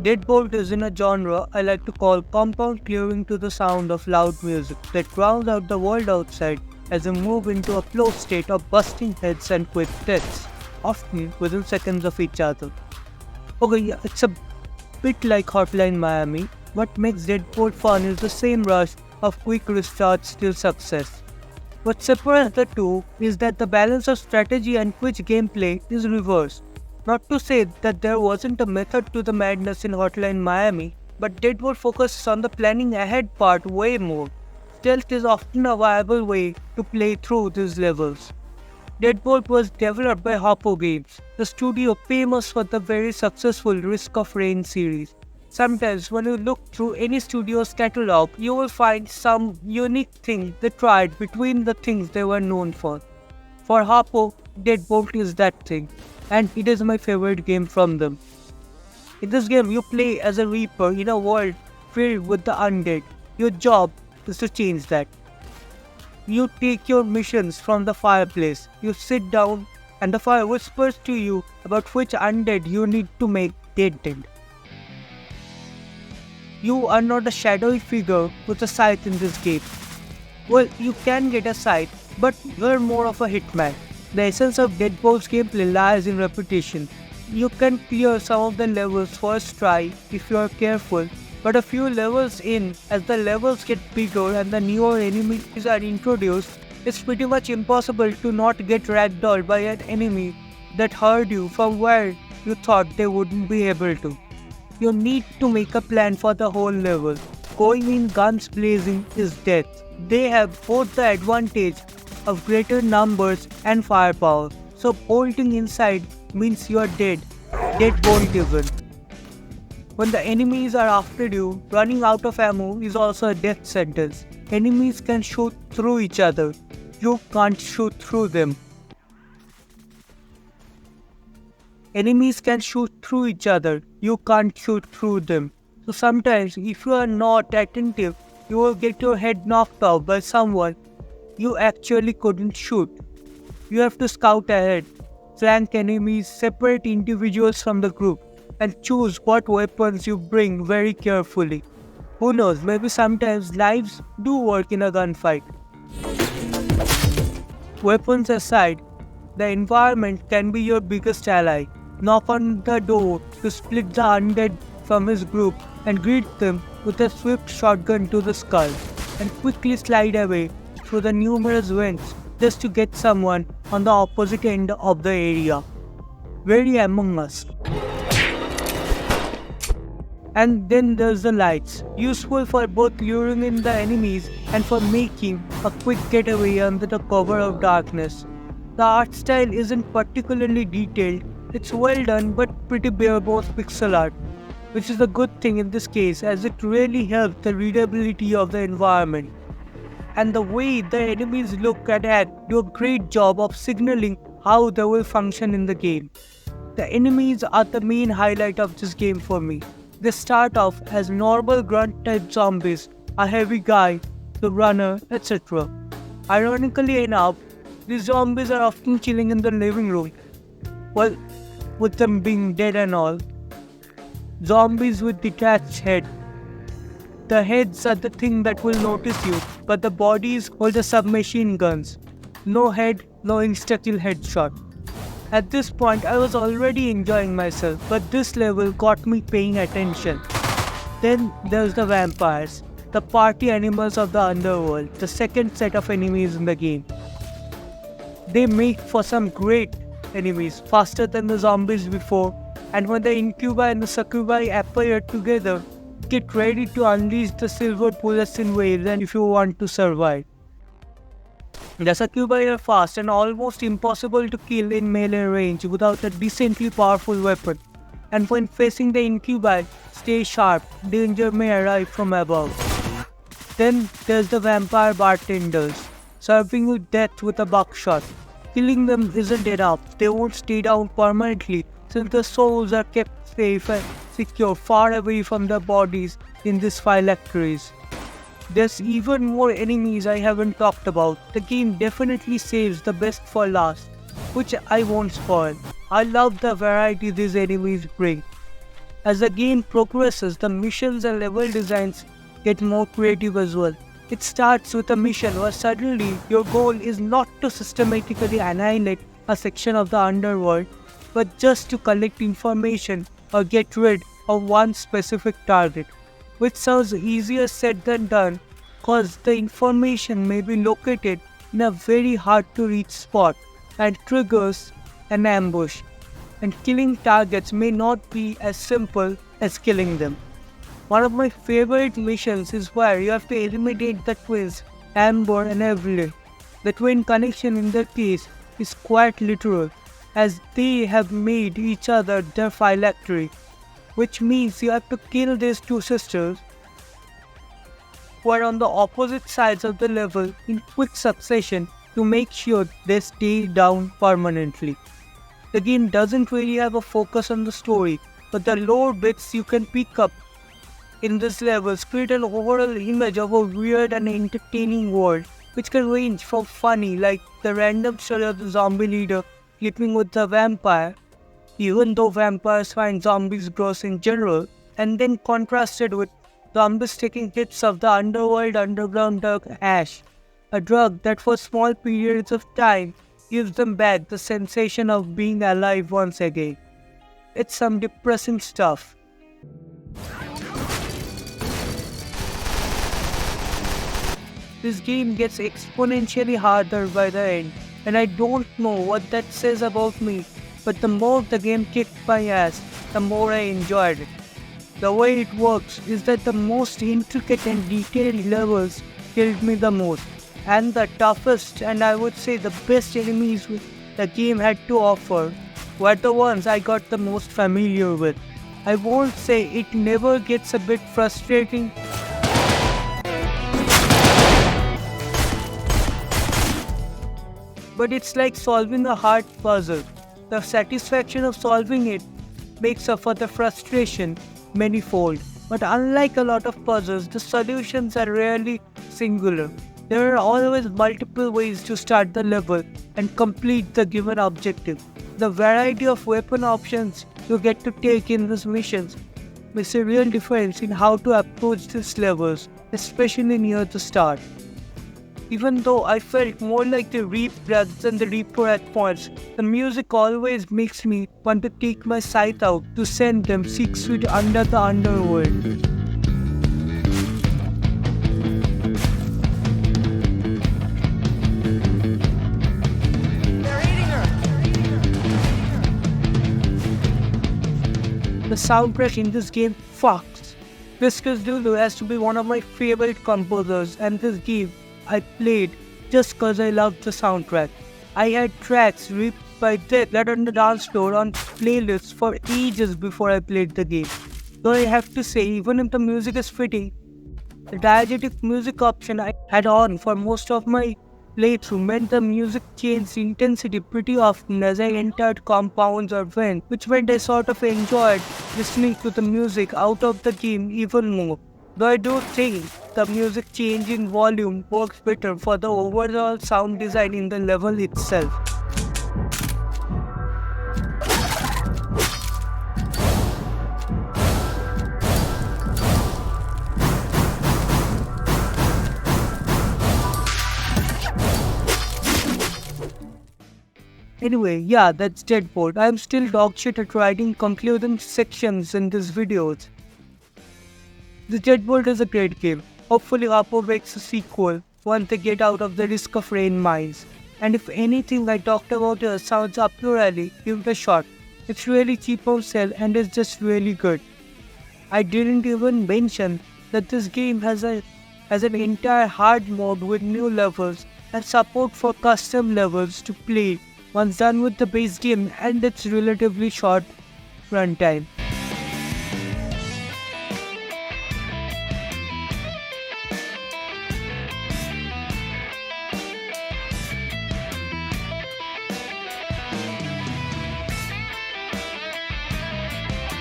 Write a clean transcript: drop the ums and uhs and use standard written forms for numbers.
Deadbolt is in a genre I like to call compound clearing to the sound of loud music that drowns out the world outside as we move into a flow state of busting heads and quick deaths, often within seconds of each other. Okay, yeah, it's a bit like Hotline Miami. What makes Deadbolt fun is the same rush of quick restarts till success. What separates the two is that the balance of strategy and quick gameplay is reversed. Not to say that there wasn't a method to the madness in Hotline Miami, but Deadbolt focuses on the planning ahead part way more. Stealth is often a viable way to play through these levels. Deadbolt was developed by Hopoo Games, the studio famous for the very successful Risk of Rain series. Sometimes when you look through any studio's catalogue, you will find some unique thing they tried between the things they were known for. For Hopoo, Deadbolt is that thing, and it is my favorite game from them. In this game, you play as a reaper in a world filled with the undead. Your job is to change that. You take your missions from the fireplace. You sit down and the fire whispers to you about which undead you need to make dead. You are not a shadowy figure with a scythe in this game. Well, you can get a scythe, but you are more of a hitman. The essence of Deadbolt's gameplay lies in repetition. You can clear some of the levels first try if you are careful, but a few levels in, as the levels get bigger and the newer enemies are introduced, it's pretty much impossible to not get ragdolled by an enemy that heard you from where you thought they wouldn't be able to. You need to make a plan for the whole level. Going in guns blazing is death. They have both the advantage of greater numbers and firepower, so bolting inside means you are dead bolt even. When the enemies are after you, running out of ammo is also a death sentence. Enemies can shoot through each other. You can't shoot through them. Enemies can shoot through each other. You can't shoot through them. So sometimes, if you are not attentive, you will get your head knocked off by someone you actually couldn't shoot. You have to scout ahead, flank enemies, separate individuals from the group, and choose what weapons you bring very carefully. Who knows, maybe sometimes lives do work in a gunfight. Weapons aside, the environment can be your biggest ally. Knock on the door to split the undead from his group and greet them with a swift shotgun to the skull, and quickly slide away through the numerous vents just to get someone on the opposite end of the area. Very Among Us. And then there's the lights, useful for both luring in the enemies and for making a quick getaway under the cover of darkness. The art style isn't particularly detailed, it's well done but pretty bare bones pixel art, which is a good thing in this case as it really helps the readability of the environment. And the way the enemies look and act do a great job of signaling how they will function in the game. The enemies are the main highlight of this game for me. They start off as normal grunt type zombies, a heavy guy, the runner, etc. Ironically enough, these zombies are often chilling in the living room. Well, with them being dead and all. Zombies with detached head. The heads are the thing that will notice you, but the bodies hold the submachine guns. No head, no insta-kill headshot. At this point, I was already enjoying myself, but this level got me paying attention. Then there's the vampires, the party animals of the underworld, the second set of enemies in the game. They make for some great enemies, faster than the zombies before, and when the incubi and the succubi appear together, get ready to unleash the silver bullets in waves and if you want to survive. The succubi are fast and almost impossible to kill in melee range without a decently powerful weapon, and when facing the incubi, stay sharp, danger may arrive from above. Then there's the vampire bartenders, serving you death with a buckshot. Killing them isn't enough, they won't stay down permanently since the souls are kept safe and secure far away from their bodies in these phylacteries. There's even more enemies I haven't talked about. The game definitely saves the best for last, which I won't spoil. I love the variety these enemies bring. As the game progresses, the missions and level designs get more creative as well. It starts with a mission where suddenly your goal is not to systematically annihilate a section of the underworld, but just to collect information or get rid of one specific target, which sounds easier said than done cause the information may be located in a very hard to reach spot and triggers an ambush, and killing targets may not be as simple as killing them. One of my favorite missions is where you have to eliminate the twins, Amber and Evelyn. The twin connection in their case is quite literal, as they have made each other their phylactery, which means you have to kill these two sisters who are on the opposite sides of the level in quick succession to make sure they stay down permanently. The game doesn't really have a focus on the story, but the lore bits you can pick up in this level create an overall image of a weird and entertaining world, which can range from funny like the random story of the zombie leader sleeping with the vampire, even though vampires find zombies gross in general, and then contrasted with zombies taking hits of the underground drug ash, a drug that for small periods of time gives them back the sensation of being alive once again. It's some depressing stuff. This game gets exponentially harder by the end, and I don't know what that says about me, but the more the game kicked my ass, the more I enjoyed it. The way it works is that the most intricate and detailed levels killed me the most, and the toughest and I would say the best enemies the game had to offer were the ones I got the most familiar with. I won't say it never gets a bit frustrating, but it's like solving a hard puzzle. The satisfaction of solving it makes up for the frustration manifold. But unlike a lot of puzzles, the solutions are rarely singular. There are always multiple ways to start the level and complete the given objective. The variety of weapon options you get to take in these missions makes a real difference in how to approach these levels, especially near the start. Even though I felt more like the Reap rather than the Reaper at points, the music always makes me want to take my scythe out to send them 6 feet under the underworld. The soundtrack in this game fucks. Viscous Lulu has to be one of my favorite composers, and this game I played just cause I loved the soundtrack. I had tracks ripped by that on the dance floor on playlists for ages before I played the game. Though I have to say, even if the music is fitting, the diegetic music option I had on for most of my playthrough meant the music changed intensity pretty often as I entered compounds or vents, which meant I sort of enjoyed listening to the music out of the game even more. Though I do think the music change in volume works better for the overall sound design in the level itself. Anyway, yeah, that's Deadbolt. I'm still dogshit at writing concluding sections in these videos. The Deadbolt is a great game. Hopefully Hopoo makes a sequel once they get out of the Risk of Rain mines. And if anything I talked about here sounds up your alley, give it a shot. It's really cheap on sale and it's just really good. I didn't even mention that this game has an entire hard mode with new levels and support for custom levels to play once done with the base game and its relatively short runtime.